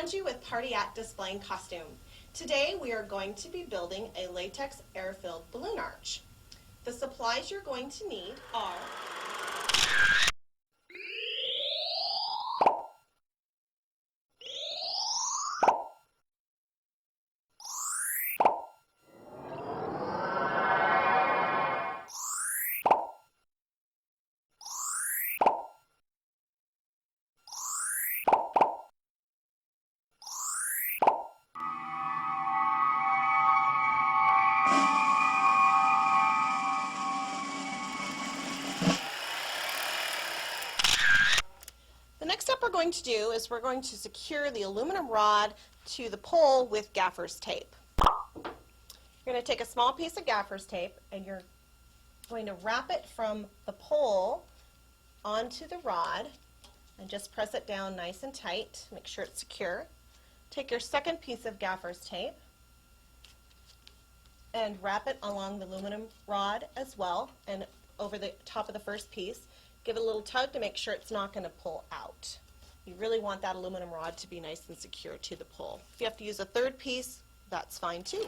Angie with Party At Displaying Costume. Today we are going to be building a latex air-filled balloon arch. The supplies you're going to need are The next step we're going to do is we're going to secure the aluminum rod to the pole with Gaffers tape. You're going to take a small piece of Gaffers tape and you're going to wrap it from the pole onto the rod and just press it down nice and tight. Make sure it's secure. Take your second piece of Gaffers tape and wrap it along the aluminum rod as well and over the top of the first piece. Give it a little tug to make sure it's not going to pull out. You really want that aluminum rod to be nice and secure to the pole. If you have to use a third piece, that's fine too.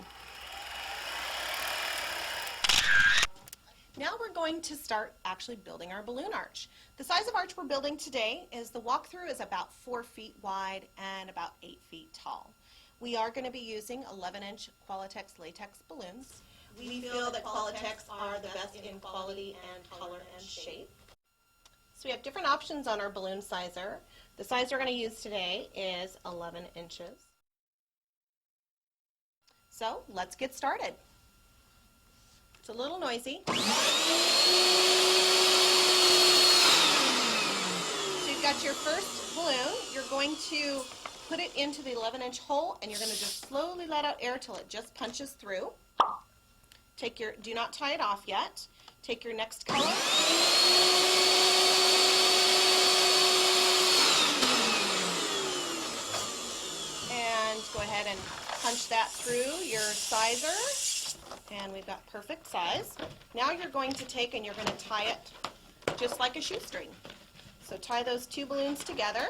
Now we're going to start actually building our balloon arch. The size of arch we're building today is the walkthrough is about 4 feet wide and about 8 feet tall. We are going to be using 11-inch Latex balloons. We feel that Latex are the best in quality and color and shape. So we have different options on our balloon sizer. The size we're going to use today is 11 inches. So let's get started. It's a little noisy. So you've got your first balloon. You're going to put it into the 11-inch hole and you're going to just slowly let out air till it just punches through. Do not tie it off yet. Take your next color. And go ahead and punch that through your sizer. And we've got perfect size. Now you're going to take and you're going to tie it just like a shoestring. So tie those two balloons together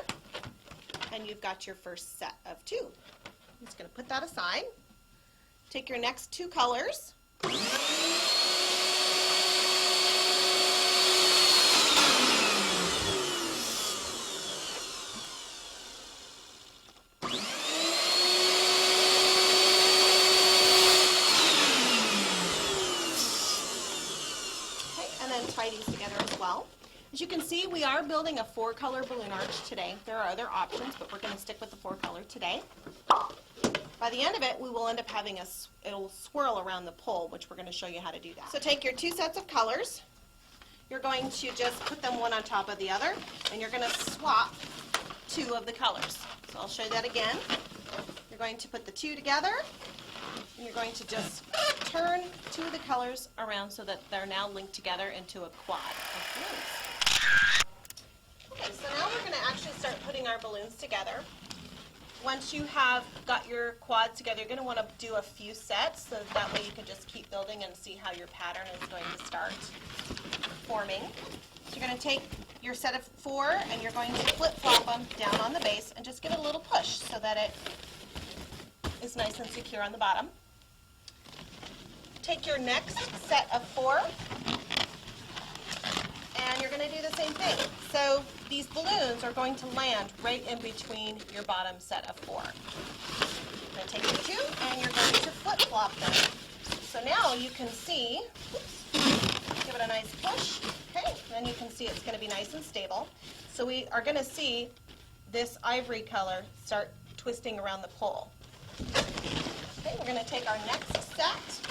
and you've got your first set of two. I'm just going to put that aside. Take your next two colors. Tie these together as well. As you can see, we are building a 4-color balloon arch today. There are other options, but we're going to stick with the 4-color today. By the end of it, we will end up having it'll swirl around the pole, which we're going to show you how to do that. So take your two sets of colors. You're going to just put them one on top of the other, and you're going to swap two of the colors. So I'll show you that again. You're going to put the two together, and you're going to just turn two of the colors around so that they're now linked together into a quad of balloons. Okay, so now we're going to actually start putting our balloons together. Once you have got your quads together, you're going to want to do a few sets so that way you can just keep building and see how your pattern is going to start forming. So you're going to take your set of 4 and you're going to flip-flop them down on the base and just give it a little push so that it is nice and secure on the bottom. Take your next set of 4 and you're going to do the same thing. So these balloons are going to land right in between your bottom set of 4. You're going to take your 2 and you're going to flip-flop them. So now you can see, give it a nice push, okay, then you can see it's going to be nice and stable. So we are going to see this ivory color start twisting around the pole. Okay, we're going to take our next set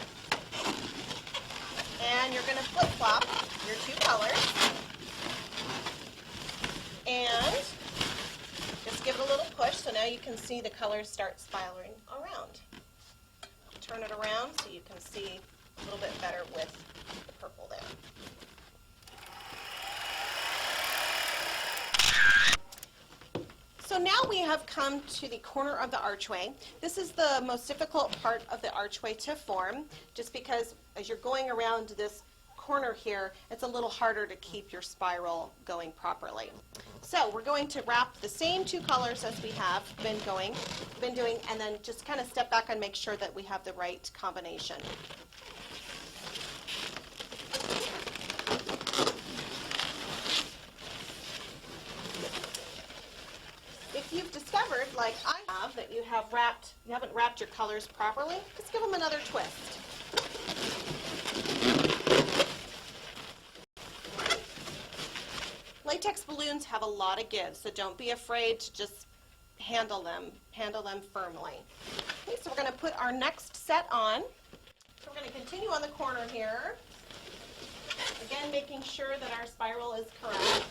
and you're going to flip-flop your 2 colors and just give it a little push so now you can see the colors start spiraling around. Turn it around so you can see a little bit better with the purple there. So now we have come to the corner of the archway. This is the most difficult part of the archway to form, just because as you're going around this corner here, it's a little harder to keep your spiral going properly. So we're going to wrap the same 2 colors as we have been doing, and then just kind of step back and make sure that we have the right combination. If you've discovered, like I have, that you haven't wrapped your colors properly, just give them another twist. Latex balloons have a lot of give, so don't be afraid to just handle them firmly. Okay, so we're going to put our next set on. So we're going to continue on the corner here. Again, making sure that our spiral is correct.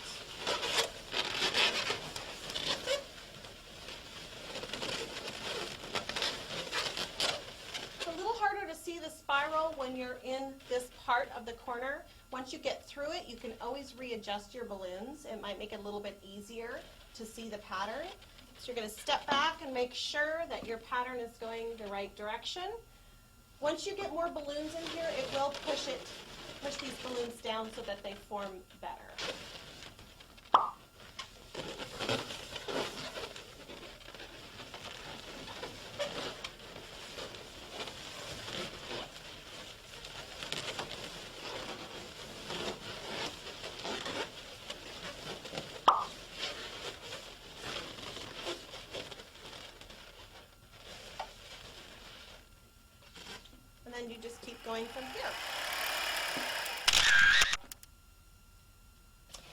It's a little harder to see the spiral when you're in this part of the corner. Once you get through it, you can always readjust your balloons. It might make it a little bit easier to see the pattern. So you're going to step back and make sure that your pattern is going the right direction. Once you get more balloons in here, it will push these balloons down so that they form better. And then you just keep going from here.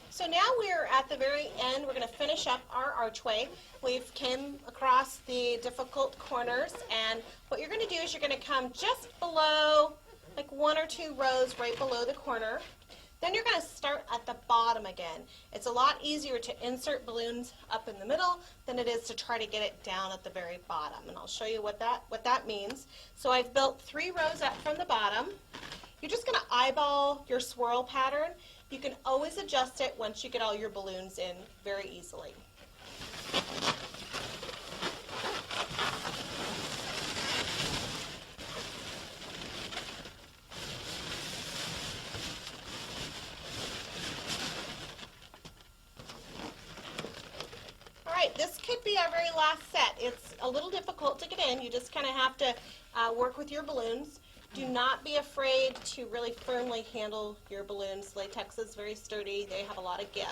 So now we're at the very end. We're going to finish up our archway. We've came across the difficult corners, and what you're going to do is you're going to come just below, like 1 or 2 rows right below the corner. Then you're going to start at the bottom again. It's a lot easier to insert balloons up in the middle than it is to try to get it down at the very bottom. And I'll show you what that means. So I've built 3 rows up from the bottom. You're just going to eyeball your swirl pattern. You can always adjust it once you get all your balloons in very easily. This could be our very last set. It's a little difficult to get in. You just kind of have to work with your balloons. Do not be afraid to really firmly handle your balloons. Latex is very sturdy. They have a lot of give.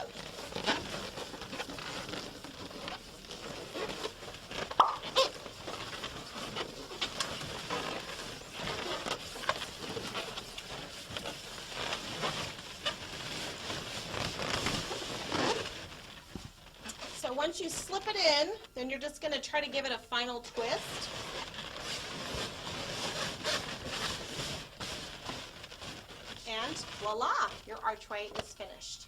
So once you slip it in, then you're just going to try to give it a final twist. And voila, your archway is finished.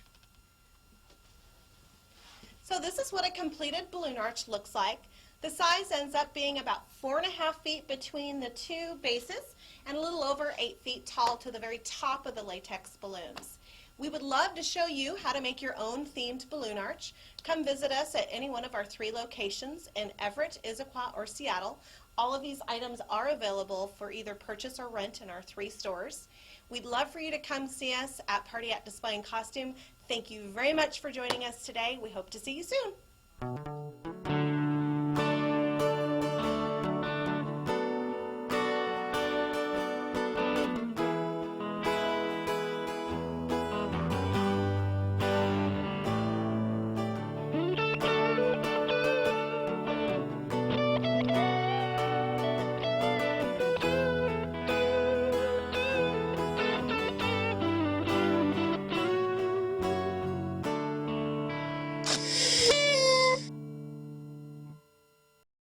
So this is what a completed balloon arch looks like. The size ends up being about 4.5 feet between the 2 bases and a little over 8 feet tall to the very top of the latex balloons. We would love to show you how to make your own themed balloon arch. Come visit us at any one of our 3 locations in Everett, Issaquah, or Seattle. All of these items are available for either purchase or rent in our 3 stores. We'd love for you to come see us at Party at Display and Costume. Thank you very much for joining us today. We hope to see you soon.